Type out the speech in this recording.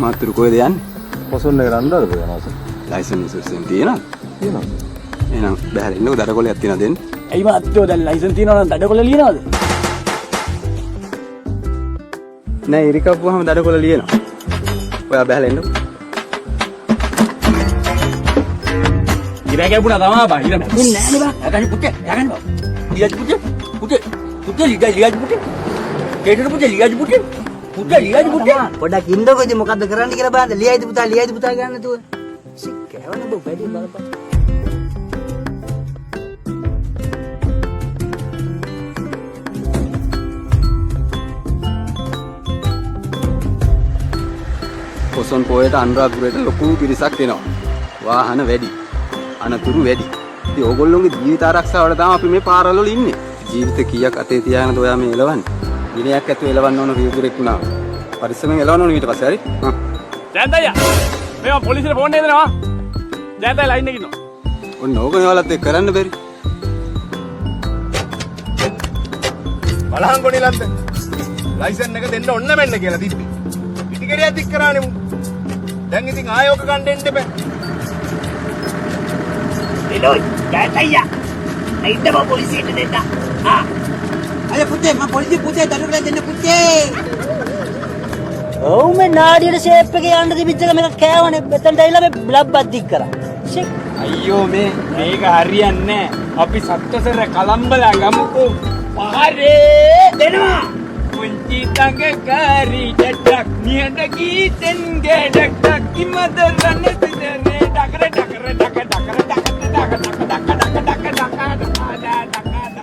මාතුරු කොහෙද යන්නේ? පොසොන් එකට අඬාද යනවාස? ලයිසන්ස් එකක් තියෙනවද? තියෙනවා. එහෙනම් බහැලා ඉන්නකො දඩකොලයක් තියනවා දෙන්න. ඇයි මාත්‍යෝ දැන් ලයිසන් තියනවා නම් දඩකොල ලියනවද? නෑ ඉරිකප්පුවාම දඩකොල ලියනවා. ඔයා බහැලා ඉන්නකො. ඉරා ගැපුණා තමයි බා. ඉරා මැකුන්නේ නෑනේ බා. යගන්න පුතේ යගන්න බා. ලියජ් පුතේ ලියජ් පුතේ. කේතර පුතේ ලියජ් පුතේ. පුතේ ලියජ් පුතේ. පොඩක් ඉන්නකො ඉතින් මොකද්ද කරන්න කියලා බලන්න. ලියයිද පුතා ගන්න නැතුව. සික්කවන බෝ වැඩි බලපන්. පොසොන් පොයට අනුරාධපුරයට ලොකු පිරිසක් එනවා. වාහන වැඩි. අනතුරු වැඩි. ඉතින් ඕගොල්ලෝගේ ජීවිත ආරක්ෂාවට තමයි අපි මේ පාරවල ඉන්නේ. ජීවිත කීයක් අතේ තියාගෙනද ඔයා මේ එලවන්නේ? දිනයක් ඇතුව එලවන්න ඕන රියදුරෙක් වුණා. පරිස්සමෙන් එලවන්න ඕන ඊට පස්සේ හරි. ජයන්තයියා මේවා පොලිසියට ෆෝන් දෙනවා. ජයන්තයි ලයින් එකේ ඉන්නවා. ඔන්න ඕකනේ ඔයාලත් එක්ක කරන්න බැරි. බලහන් කොනිලන්ත. ලයිසන් එක දෙන්න ඔන්න මෙන්න කියලා තිබ්බේ. පිටිකරියක් දික් කරානේ මු. දැන් ඉතින් ආයෝක ගන්න දෙන්න බෑ. එළොයි ජයන්තයියා. අයිද්ද බෝ පොලිසියට දෙන්න. අය පුතේ මම පොලිසිය පුතේ දඩුවල දෙන්න පුතේ. ඔව් මේ නාඩියට ෂේප් එකේ යන්න තිබිච්ච එක මේක කෑවනේ. මෙතනට ඇවිල්ලා මේ බ්ලබ්බක් දික් කරා. ෂෙක්. අයියෝ මේක හරියන්නේ නෑ. අපි සත්වසර කලම්බලා ගමුකෝ. පාරේ දෙනවා. පුංචි තංගකාරී ඩක් නියඳ ගීතෙන් ගැඩක් කිමද රන්නේ දෙනේ ඩකර ඩකර ඩක ඩකර ඩක ඩක ඩක ඩක ඩක ඩක ඩක ඩක